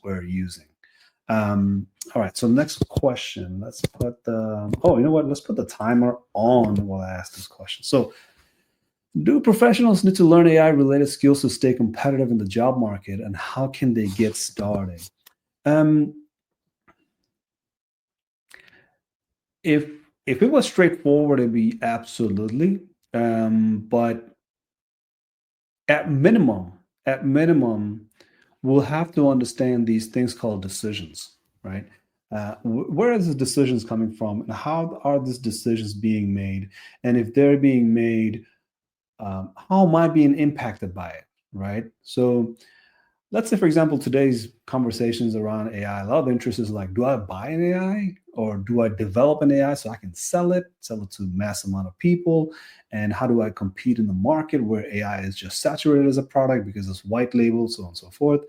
we're using. All right, so next question. Let's put the, oh, you know what? Let's put the timer on while I ask this question. So, do professionals need to learn AI-related skills to stay competitive in the job market, and how can they get started? Um, if it was straightforward, it'd be absolutely. But at minimum, at minimum, we'll have to understand these things called decisions, right? Where are these decisions coming from, and how are these decisions being made? And if they're being made, how am I being impacted by it, right? So let's say, for example, today's conversations around AI, a lot of interest is like, do I buy an AI or do I develop an AI so I can sell it to mass amount of people? And how do I compete in the market where AI is just saturated as a product because it's white label, so on and so forth?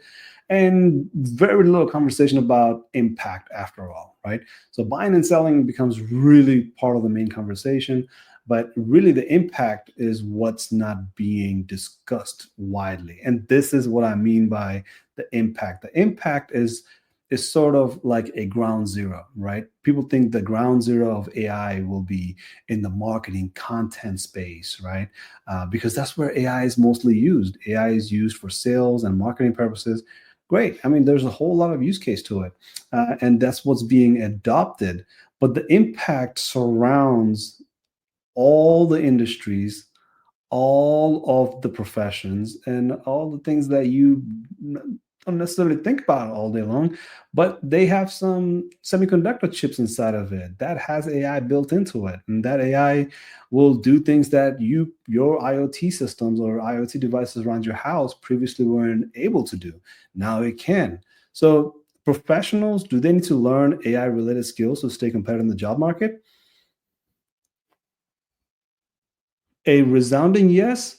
And very little conversation about impact after all, right? So buying and selling becomes really part of the main conversation. But really, the impact is what's not being discussed widely. And this is what I mean by the impact. The impact is sort of like a ground zero, right? People think the ground zero of AI will be in the marketing content space, right? Because that's where AI is mostly used. AI is used for sales and marketing purposes. Great. I mean, there's a whole lot of use case to it. And that's what's being adopted. But the impact surrounds all the industries, all of the professions, and all the things that you don't necessarily think about all day long, but they have some semiconductor chips inside of it that has AI built into it. And that AI will do things that your IoT systems or IoT devices around your house previously weren't able to do. Now it can. So professionals, do they need to learn AI related skills to stay competitive in the job market? A resounding yes,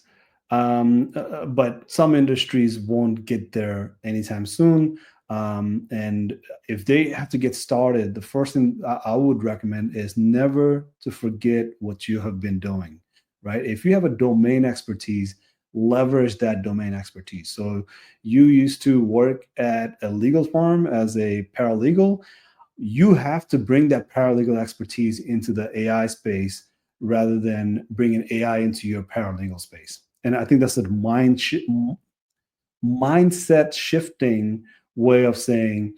but some industries won't get there anytime soon. And if they have to get started, the first thing I would recommend is never to forget what you have been doing, right? If you have a domain expertise, leverage that domain expertise. So you used to work at a legal firm as a paralegal, you have to bring that paralegal expertise into the AI space rather than bringing AI into your paralegal space. And I think that's a mindset shifting way of saying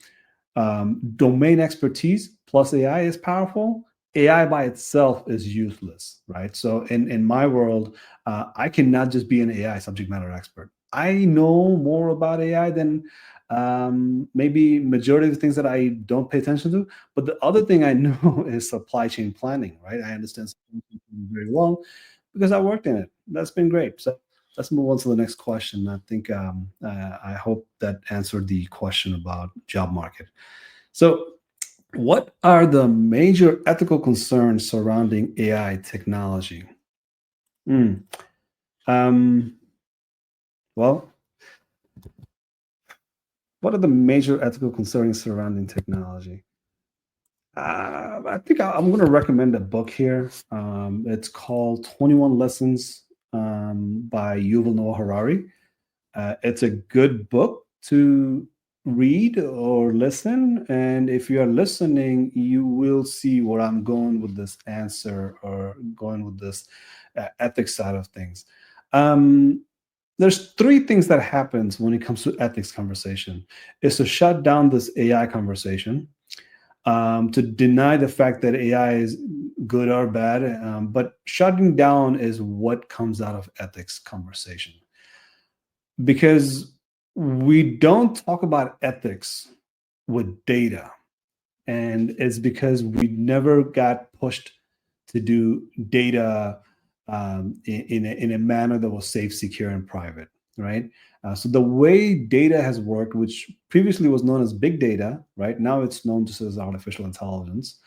domain expertise plus AI is powerful. AI by itself is useless, right? So in my world, I cannot just be an AI subject matter expert. I know more about AI than maybe majority of the things that I don't pay attention to. But the other thing I know is supply chain planning, right? I understand supply chain planning very well because I worked in it. That's been great. So let's move on to the next question. I think I hope that answered the question about job market. So, what are the major ethical concerns surrounding AI technology? Mm. Um, well, what are the major ethical concerns surrounding technology? I think I'm going to recommend a book here. It's called 21 Lessons by Yuval Noah Harari. It's a good book to read or listen. And if you are listening, you will see where I'm going with this answer or going with this ethics side of things. There's three things that happens when it comes to ethics conversation. Is to shut down this AI conversation, to deny the fact that AI is good or bad, but shutting down is what comes out of ethics conversation. Because we don't talk about ethics with data, and it's because we never got pushed to do data in a manner that was safe, secure, and private, right? So the way data has worked, which previously was known as big data, right? Now it's known just as artificial intelligence.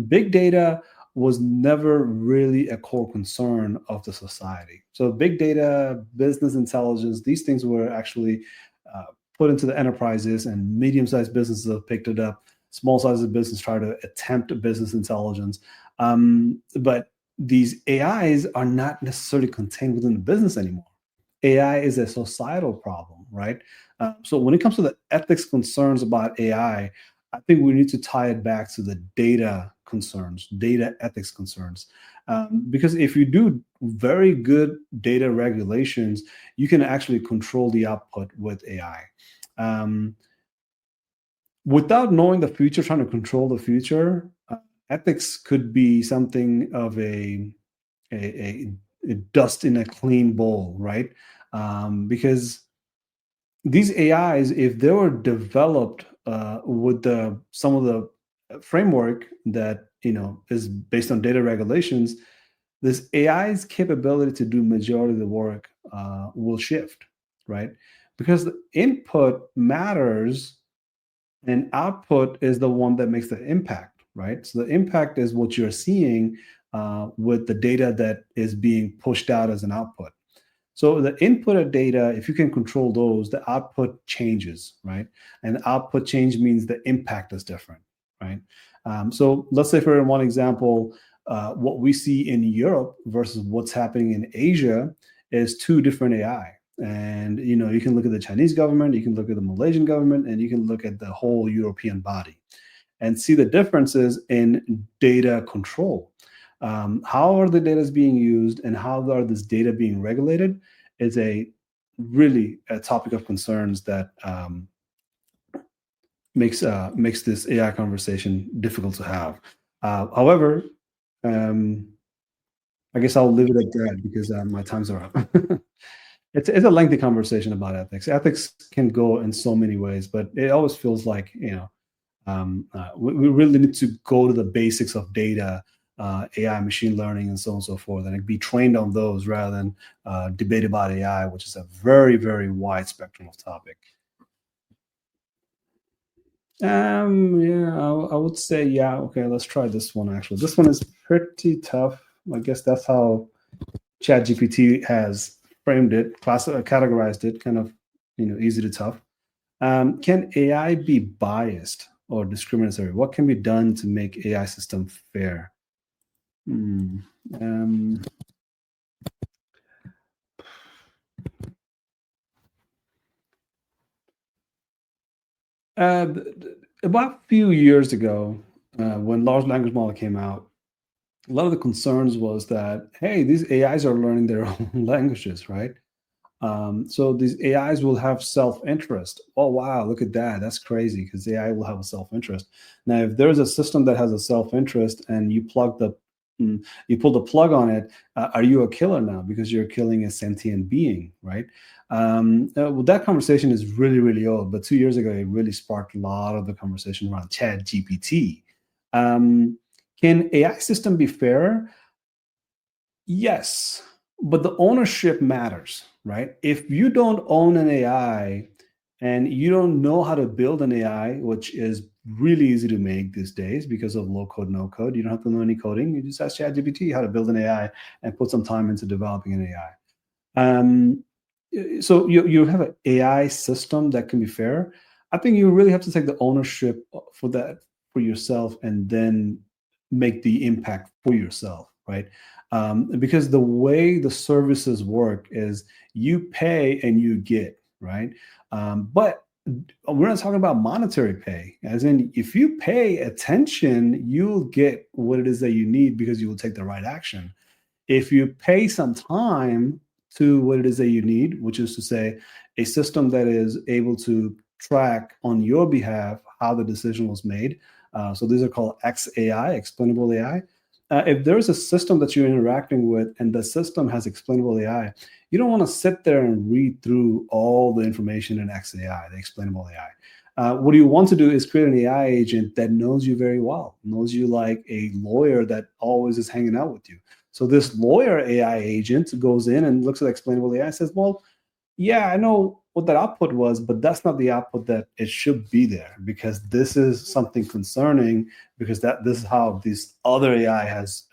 Big data was never really a core concern of the society. So big data, business intelligence, these things were actually put into the enterprises, and medium-sized businesses have picked it up. Small sizes of business try to attempt business intelligence. But these AIs are not necessarily contained within the business anymore. AI is a societal problem, right? So when it comes to the ethics concerns about I think we need to tie it back to the data concerns, data ethics concerns. Because if you do very good data regulations, you can actually control the output with AI. Um, Without knowing the future, trying to control the future, ethics could be something of a, a dust in a clean bowl, right? Because these AIs, if they were developed with the some of the framework that is based on data regulations, this AI's capability to do majority of the work will shift, right? Because the input matters and output is the one that makes the impact, right? So the impact is what you're seeing with the data that is being pushed out as an output. So the input of data, if you can control those, the output changes, right? And the output change means the impact is different, right? So let's say for one example, what we see in Europe versus what's happening in Asia is two different AI. And you can look at the Chinese government, you can look at the Malaysian government, and you can look at the whole European body and see the differences in data control. How are the data being used and how are this data being regulated is really a topic of concerns that makes this AI conversation difficult to have. However, um, I guess I'll leave it at that because my time's are up. It's a lengthy conversation about ethics. Ethics can go in so many ways, but it always feels like we really need to go to the basics of data, AI, machine learning, and so on and so forth, and be trained on those rather than debate about AI, which is a very, very wide spectrum of topic. Yeah, I would say, yeah. Okay, let's try this one. Actually, this one is pretty tough. I guess that's how ChatGPT has framed it, categorized it, kind of, easy to tough. Can AI be biased or discriminatory? What can be done to make AI system fair? Hmm. Um, about a few years ago, when large language model came out, a lot of the concerns was that, hey, these AIs are learning their own languages, right? So these AIs will have self-interest. Oh wow, look at that. That's crazy because AI will have a self-interest. Now, if there's a system that has a self-interest and you pull the plug on it, are you a killer now because you're killing a sentient being, right? Well, that conversation is really, really old, but 2 years ago, it really sparked a lot of the conversation around Chat GPT. Um, can AI system be fairer? Yes, but the ownership matters, right? If you don't own an AI and you don't know how to build an AI, which is really easy to make these days because of low code, no code, you don't have to know any coding. You just ask ChatGPT how to build an AI and put some time into developing an AI. So you have an AI system that can be fair. I think you really have to take the ownership for that for yourself and then make the impact for yourself, right? Because the way the services work is you pay and you get, right? But we're not talking about monetary pay, as in if you pay attention, you'll get what it is that you need because you will take the right action. If you pay some time to what it is that you need, which is to say a system that is able to track on your behalf how the decision was made. So these are called XAI, explainable AI. If there's a system that you're interacting with and the system has explainable AI, you don't want to sit there and read through all the information in XAI, the explainable AI. What you want to do is create an AI agent that knows you very well, knows you like a lawyer that always is hanging out with you. So this lawyer AI agent goes in and looks at explainable AI and says, well, yeah, I know what that output was, but that's not the output that it should be there because this is something concerning because this is how this other AI has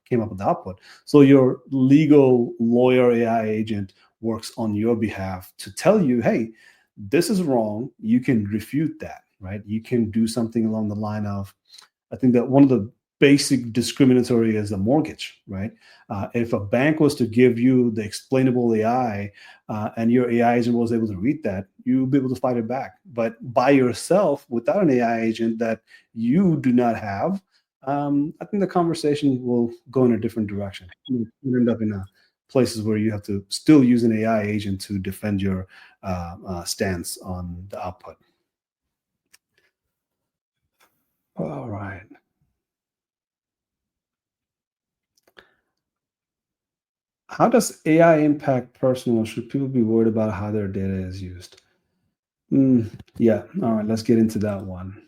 came up with the output. So your legal lawyer AI agent works on your behalf to tell you, hey, this is wrong. You can refute that, right? You can do something along the line of, I think that one of the basic discriminatory as a mortgage, right? If a bank was to give you the explainable AI and your AI agent was able to read that, you'll be able to fight it back. But by yourself, without an AI agent that you do not have, I think the conversation will go in a different direction. You'll end up in places where you have to still use an AI agent to defend your stance on the output. All right. How does AI impact personal? Should people be worried about how their data is used? Yeah. All right. Let's get into that one.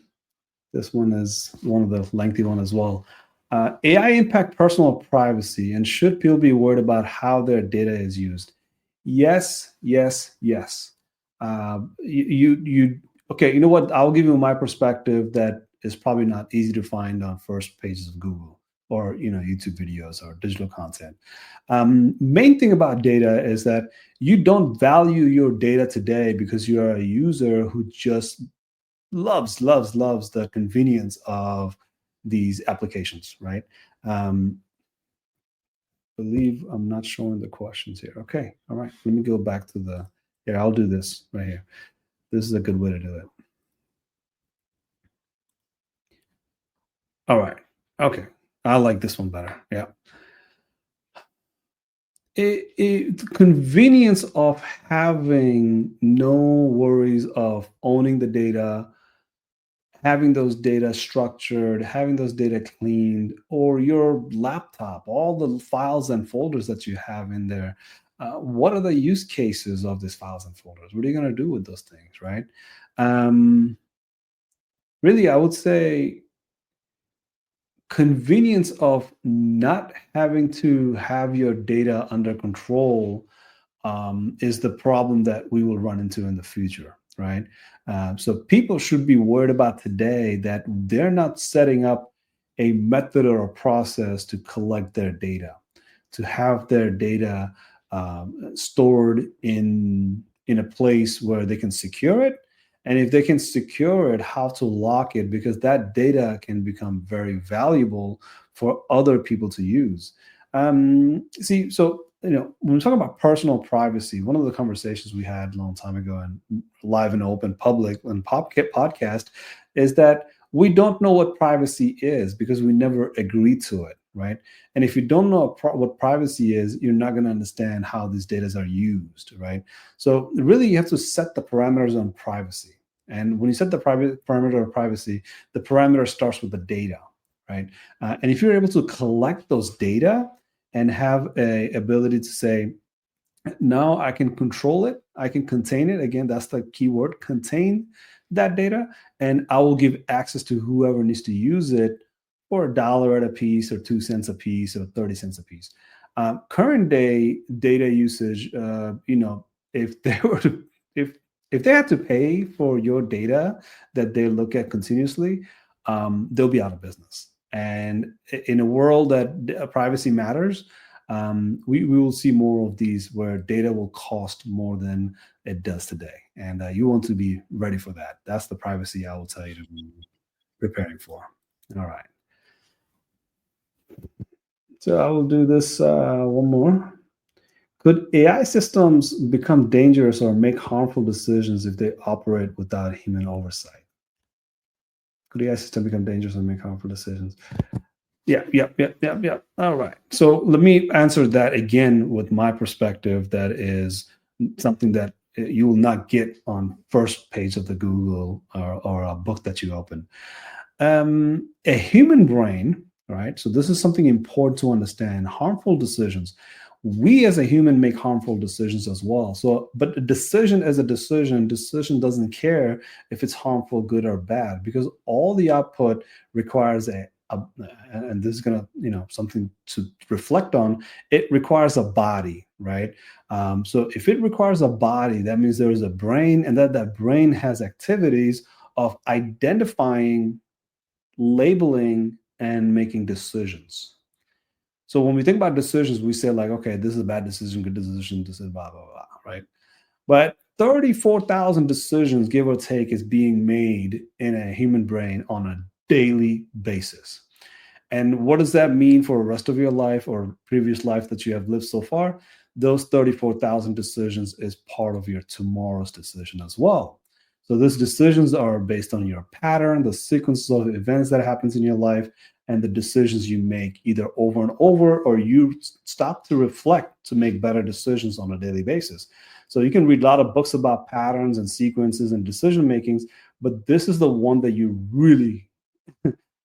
This one is one of the lengthy one as well. AI impact personal privacy, and should people be worried about how their data is used? Yes, yes, yes. Okay. You know what? I'll give you my perspective that is probably not easy to find on first pages of Google or YouTube videos or digital content. Main thing about data is that you don't value your data today because you are a user who just loves the convenience of these applications, right? Believe I'm not showing the questions here. Okay, all right. Let me go back to the here. I'll do this right here. This is a good way to do it. All right. Okay. I like this one better. Yeah. Convenience of having no worries of owning the data, having those data structured, having those data cleaned, or your laptop, all the files and folders that you have in there. What are the use cases of these files and folders? What are you going to do with those things, right? Really, I would say convenience of not having to have your data under control is the problem that we will run into in the future, right? So people should be worried about today that they're not setting up a method or a process to collect their data, to have their data stored in a place where they can secure it. And if they can secure it, how to lock it, because that data can become very valuable for other people to use. See, so when we talk about personal privacy, one of the conversations we had a long time ago and live and open public and podcast is that we don't know what privacy is because we never agreed to it, right? And if you don't know what privacy is, you're not going to understand how these data are used, right? So really, you have to set the parameters on privacy. And when you set the parameter of privacy, the parameter starts with the data, right? And if you're able to collect those data and have a ability to say, now I can control it, I can contain it. Again, that's the keyword, contain that data, and I will give access to whoever needs to use it for $1 at a piece or 2 cents a piece or 30 cents a piece. Current day data usage, if they were to, if they had to pay for your data that they look at continuously, they'll be out of business. And in a world that privacy matters, we will see more of these where data will cost more than it does today. And you want to be ready for that. That's the privacy I will tell you to be preparing for. All right. So I will do this one more. Could AI systems become dangerous or make harmful decisions if they operate without human oversight? Could AI system become dangerous or make harmful decisions? Yeah. All right. So let me answer that again with my perspective. That is something that you will not get on first page of the Google or a book that you open. A human brain, right? So this is something important to understand. Harmful decisions. We as a human make harmful decisions as well. So, but a decision as a decision doesn't care if it's harmful, good, or bad, because all the output requires and this is gonna, something to reflect on. It requires a body, right? So if it requires a body, that means there is a brain, and that brain has activities of identifying, labeling, and making decisions. So when we think about decisions, we say like, okay, this is a bad decision, good decision, this is blah, blah, blah, right? But 34,000 decisions, give or take, is being made in a human brain on a daily basis. And what does that mean for the rest of your life or previous life that you have lived so far? Those 34,000 decisions is part of your tomorrow's decision as well. So those decisions are based on your pattern, the sequences of events that happens in your life, and the decisions you make either over and over, or you stop to reflect to make better decisions on a daily basis. So you can read a lot of books about patterns and sequences and decision makings, but this is the one that you really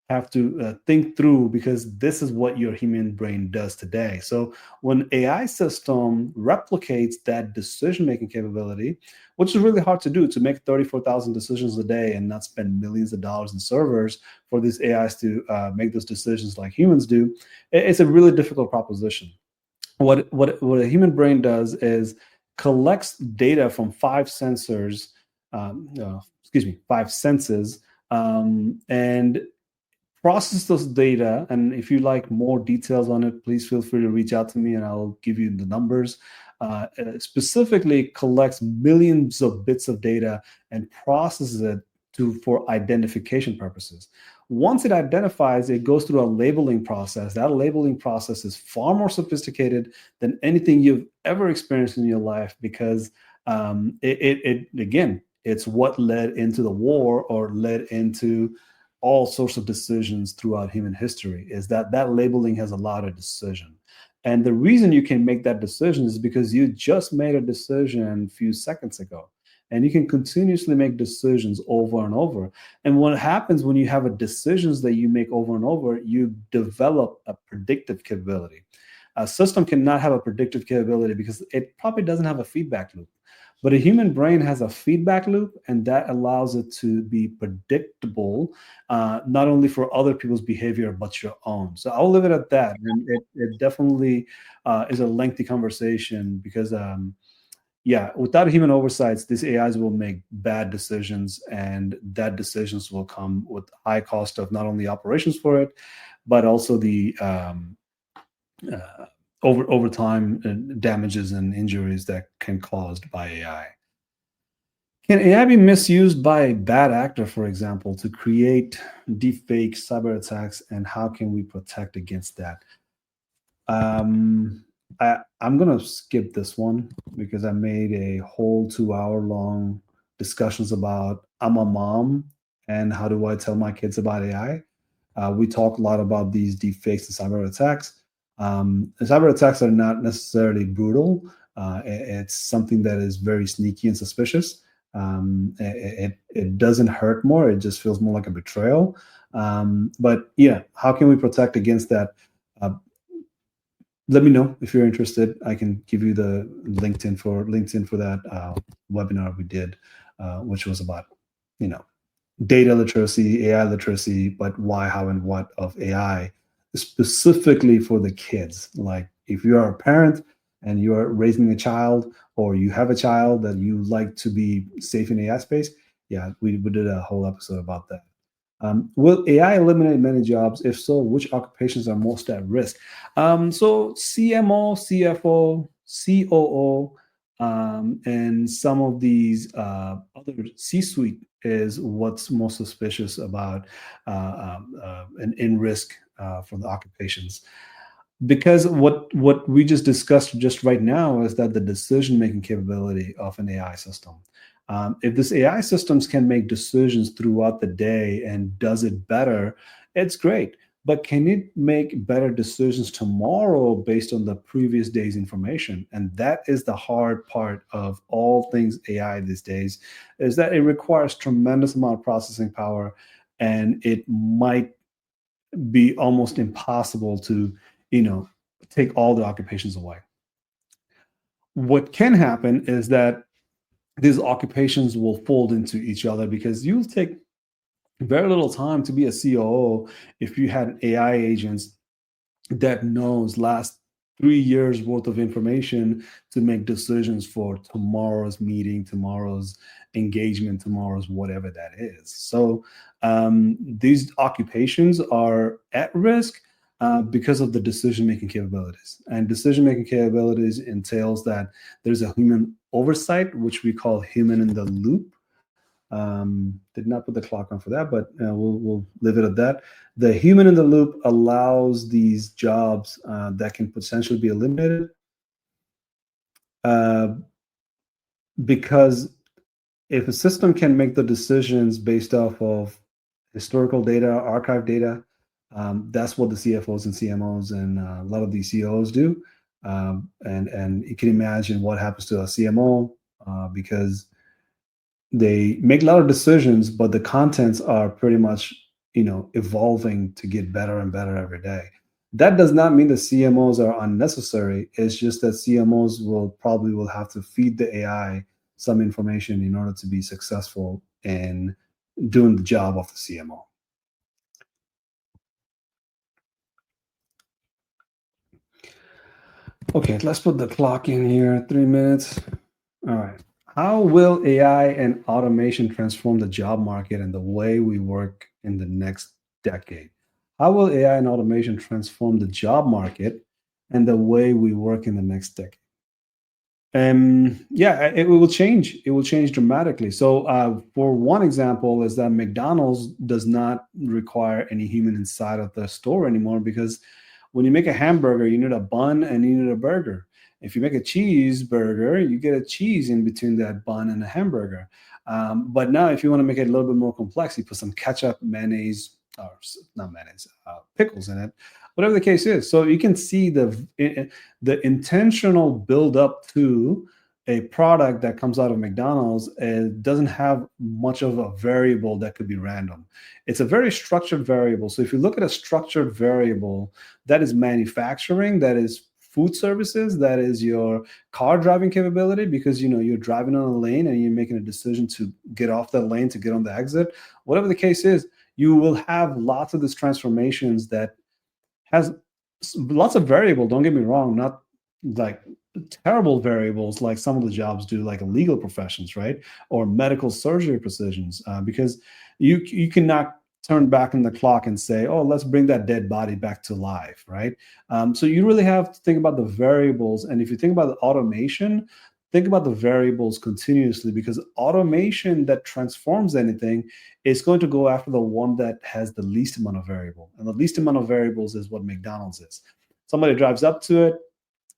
have to think through, because this is what your human brain does today. So when AI system replicates that decision making capability, which is really hard to do, to make 34,000 decisions a day and not spend millions of dollars in servers for these AIs to make those decisions like humans do, it's a really difficult proposition. What a human brain does is collects data from five sensors, five senses, and process those data. And if you like more details on it, please feel free to reach out to me and I'll give you the numbers. Specifically collects millions of bits of data and processes it for identification purposes. Once it identifies, it goes through a labeling process. That labeling process is far more sophisticated than anything you've ever experienced in your life, because again, it's what led into the war, or led into all sorts of decisions throughout human history, is that labeling has a lot of decision. And the reason you can make that decision is because you just made a decision a few seconds ago. And you can continuously make decisions over and over. And what happens when you have a decisions that you make over and over, you develop a predictive capability. A system cannot have a predictive capability because it probably doesn't have a feedback loop. But a human brain has a feedback loop, and that allows it to be predictable, not only for other people's behavior, but your own. So I'll leave it at that. And it definitely is a lengthy conversation, because, without human oversights, these AIs will make bad decisions, and that decisions will come with high cost of not only operations for it, but also the over time damages and injuries that can caused by AI. Can AI be misused by a bad actor, for example, to create deepfake cyber attacks, and how can we protect against that? I'm gonna skip this one because I made a whole 2 hour long discussions about I'm a mom and how do I tell my kids about AI. We talk a lot about these deepfakes and cyber attacks. Cyber attacks are not necessarily brutal. It's something that is very sneaky and suspicious. It doesn't hurt more. It just feels more like a betrayal. But yeah, how can we protect against that? Let me know if you're interested. I can give you the LinkedIn for that webinar we did, which was about, data literacy, AI literacy, but why, how, and what of AI, specifically for the kids. Like if you are a parent and you are raising a child, or you have a child that you like to be safe in AI space, yeah, we did a whole episode about that. Will AI eliminate many jobs? If so, which occupations are most at risk? So CMO, CFO, COO, and some of these other C-suite is what's most suspicious about and in risk for the occupations. Because what we just discussed just right now is that the decision-making capability of an AI system. If this AI systems can make decisions throughout the day and does it better, it's great. But can it make better decisions tomorrow based on the previous day's information? And that is the hard part of all things AI these days, is that it requires tremendous amount of processing power, and it might be almost impossible to, take all the occupations away. What can happen is that these occupations will fold into each other, because you'll take very little time to be a COO if you had AI agents that knows last 3 years worth of information to make decisions for tomorrow's meeting, tomorrow's engagement, tomorrow's whatever that is. So these occupations are at risk because of the decision-making capabilities. And decision-making capabilities entails that there's a human oversight, which we call human in the loop. Did not put the clock on for that, but we'll leave it at that. The human in the loop allows these jobs that can potentially be eliminated uh, because if a system can make the decisions based off of historical data, archive data, that's what the CFOs and CMOs and a lot of these CEOs do. And you can imagine what happens to a CMO because they make a lot of decisions, but the contents are pretty much evolving to get better and better every day. That does not mean the CMOs are unnecessary. It's just that CMOs will have to feed the AI some information in order to be successful in doing the job of the CMO. Okay, let's put the clock in here. 3 minutes. All right. How will AI and automation transform the job market and the way we work in the next decade? How will AI and automation transform the job market and the way we work in the next decade? Yeah, it will change. It will change dramatically. So, for one example, is that McDonald's does not require any human inside of the store anymore because when you make a hamburger, you need a bun and you need a burger. If you make a cheeseburger, you get a cheese in between that bun and a hamburger. But now, if you want to make it a little bit more complex, you put some ketchup, mayonnaise, or not mayonnaise, pickles in it, whatever the case is. So you can see the intentional build up to a product that comes out of McDonald's. It doesn't have much of a variable that could be random. It's a very structured variable. So if you look at a structured variable, that is manufacturing, that is food services, that is your car driving capability, because you're driving on a lane and you're making a decision to get off that lane to get on the exit. Whatever the case is, you will have lots of these transformations that has lots of variable. Don't get me wrong, not like terrible variables like some of the jobs do, like legal professions, right, or medical surgery precisions, because you cannot turn back in the clock and say, oh, let's bring that dead body back to life, right? So you really have to think about the variables, and if you think about the automation, think about the variables continuously, because automation that transforms anything is going to go after the one that has the least amount of variable. And the least amount of variables is what McDonald's is. Somebody drives up to it,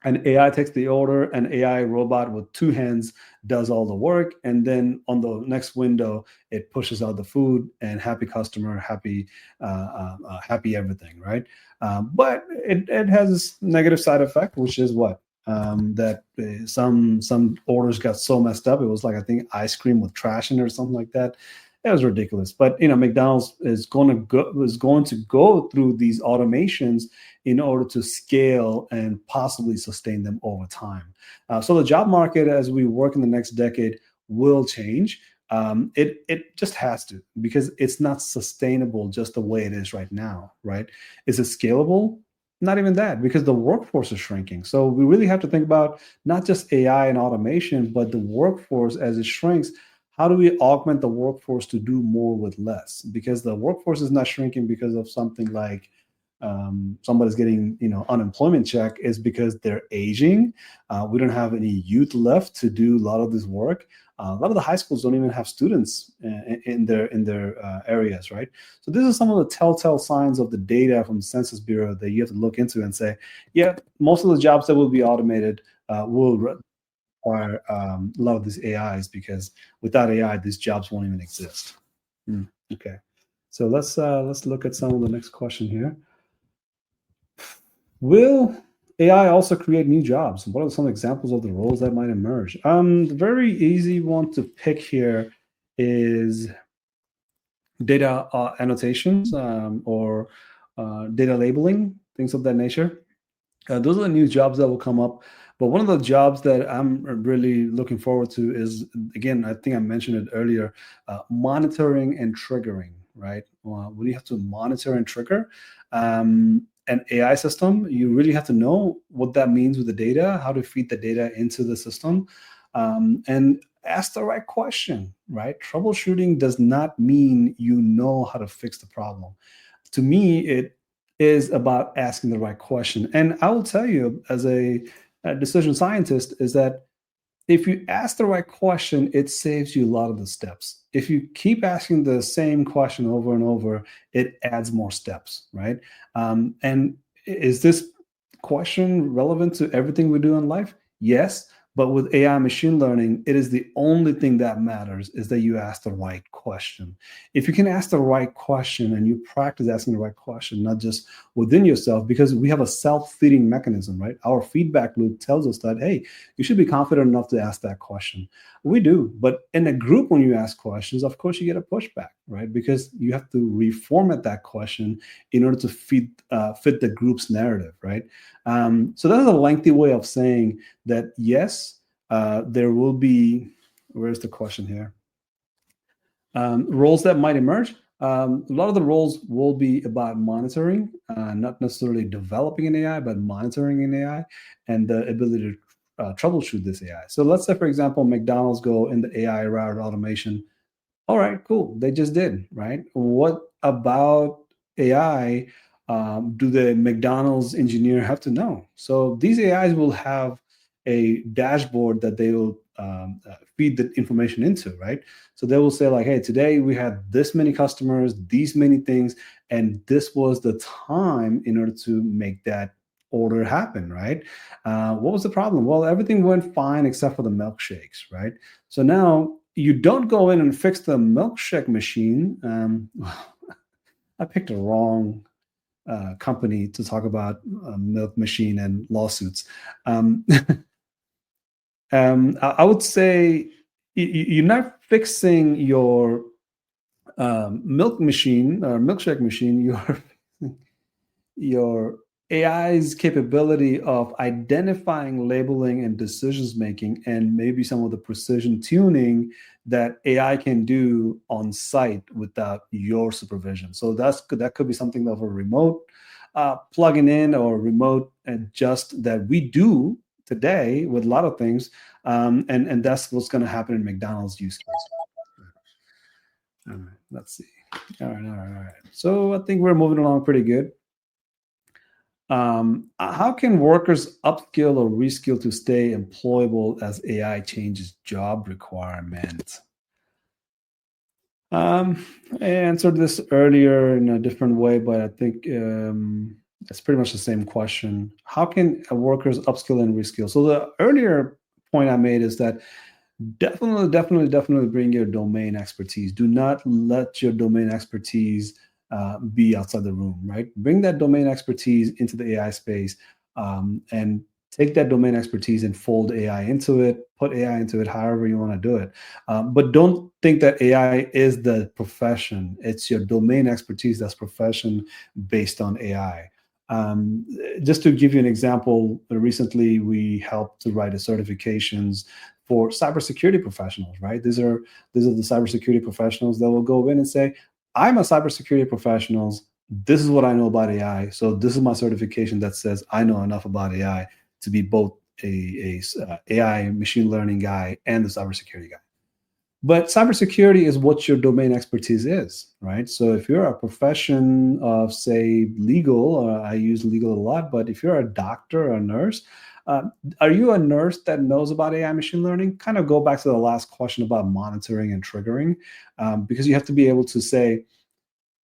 and AI takes the order, an AI robot with two hands does all the work. And then on the next window, it pushes out the food, and happy customer, happy everything, right? But it has this negative side effect, which is what? That some orders got so messed up. It was like, I think, ice cream with trash in it or something like that. It was ridiculous. But McDonald's is going to go through these automations in order to scale and possibly sustain them over time. So the job market, as we work in the next decade, will change. It just has to, because it's not sustainable just the way it is right now, right? Is it scalable? Not even that, because the workforce is shrinking. So we really have to think about not just AI and automation, but the workforce as it shrinks. How do we augment the workforce to do more with less? Because the workforce is not shrinking because of something like somebody's getting unemployment check, is because they're aging. We don't have any youth left to do a lot of this work. A lot of the high schools don't even have students in their areas, right? So this is some of the telltale signs of the data from the Census Bureau that you have to look into and say, yeah, most of the jobs that will be automated will require a lot of these AIs, because without AI, these jobs won't even exist. Okay, so let's look at some of the next question here. Will AI also create new jobs? What are some examples of the roles that might emerge? The very easy one to pick here is data annotations, or data labeling, things of that nature. Those are the new jobs that will come up. But one of the jobs that I'm really looking forward to is, again, I think I mentioned it earlier, monitoring and triggering, right? When you have to monitor and trigger an AI system, you really have to know what that means with the data, how to feed the data into the system, and ask the right question, right? Troubleshooting does not mean you know how to fix the problem. To me, it is about asking the right question. And I will tell you, as a decision scientist, is that if you ask the right question, it saves you a lot of the steps. If you keep asking the same question over and over, it adds more steps, right? And is this question relevant to everything we do in life? Yes. But with AI machine learning, it is the only thing that matters is that you ask the right question. If you can ask the right question and you practice asking the right question, not just within yourself, because we have a self-feeding mechanism, right? Our feedback loop tells us that, hey, you should be confident enough to ask that question. We do, but in a group, when you ask questions, of course, you get a pushback, right? Because you have to reformat that question in order to fit the group's narrative, right? So that's a lengthy way of saying that, yes, there will be, where's the question here? Roles that might emerge. A lot of the roles will be about monitoring, not necessarily developing an AI, but monitoring an AI and the ability to troubleshoot this AI. So let's say, for example, McDonald's go in the AI route automation. All right, cool. They just did, right? What about AI do the McDonald's engineer have to know? So these AIs will have a dashboard that they will feed the information into, right? So they will say like, hey, today we had this many customers, these many things, and this was the time in order to make that order happen, right? What was the problem? Well, everything went fine except for the milkshakes, right? So now you don't go in and fix the milkshake machine. I picked a wrong company to talk about milk machine and lawsuits. Um, I would say you're not fixing your milk machine or milkshake machine. Your AI's capability of identifying, labeling, and decisions making, and maybe some of the precision tuning that AI can do on site without your supervision. So that could be something of a remote plugging in or remote adjust that we do today with a lot of things, and that's what's going to happen in McDonald's use case. All right, let's see. All right. So I think we're moving along pretty good. How can workers upskill or reskill to stay employable as AI changes job requirements? I answered this earlier in a different way, but I think it's pretty much the same question. How can workers upskill and reskill? So the earlier point I made is that definitely bring your domain expertise. Do not let your domain expertise be outside the room, right? Bring that domain expertise into the AI space, and take that domain expertise and fold AI into it, put AI into it, however you want to do it. But don't think that AI is the profession. It's your domain expertise that's profession based on AI. Um, just to give you an example, recently we helped to write a certifications for cybersecurity professionals, right? These are the cybersecurity professionals that will go in and say, I'm a cybersecurity professional. This is what I know about AI. So this is my certification that says I know enough about AI to be both a AI machine learning guy and the cybersecurity guy. But cybersecurity is what your domain expertise is, right? So if you're a profession of, say, legal, I use legal a lot, but if you're a doctor or a nurse, uh, are you a nurse that knows about AI machine learning? Kind of go back to the last question about monitoring and triggering, because you have to be able to say,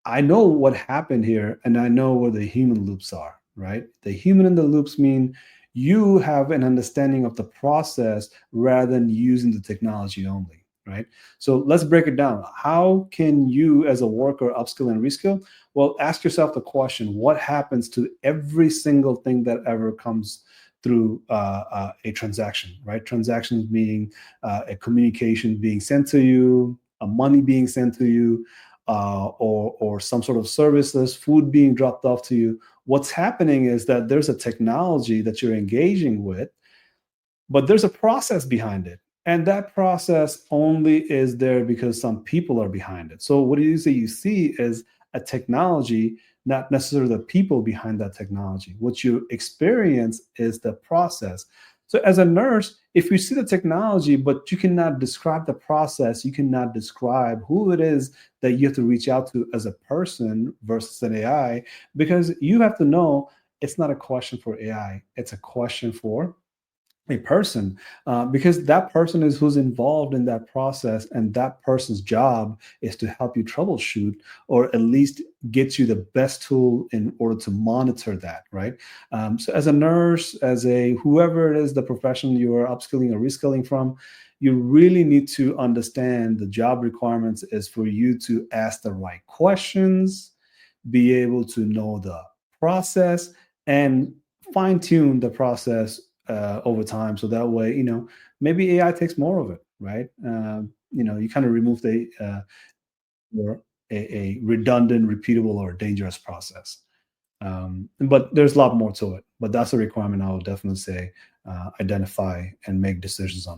I know what happened here and I know where the human loops are, right? The human in the loops mean you have an understanding of the process rather than using the technology only, right? So let's break it down. How can you, as a worker, upskill and reskill? Well, ask yourself the question, what happens to every single thing that ever comes through a transaction, right? Transactions meaning a communication being sent to you, a money being sent to you, or some sort of services, food being dropped off to you. What's happening is that there's a technology that you're engaging with, but there's a process behind it. And that process only is there because some people are behind it. So what you see is a technology, not necessarily the people behind that technology. What you experience is the process. So as a nurse, if you see the technology, but you cannot describe the process, you cannot describe who it is that you have to reach out to as a person versus an AI, because you have to know it's not a question for AI, it's a question for a person, because that person is who's involved in that process, and that person's job is to help you troubleshoot, or at least get you the best tool in order to monitor that, right? So as a nurse, as a whoever it is, the profession you are upskilling or reskilling from, you really need to understand the job requirements is for you to ask the right questions, be able to know the process, and fine tune the process over time. So that way, maybe AI takes more of it, right? You kind of remove the or a redundant, repeatable, or dangerous process. But there's a lot more to it. But that's a requirement I would definitely say identify and make decisions on.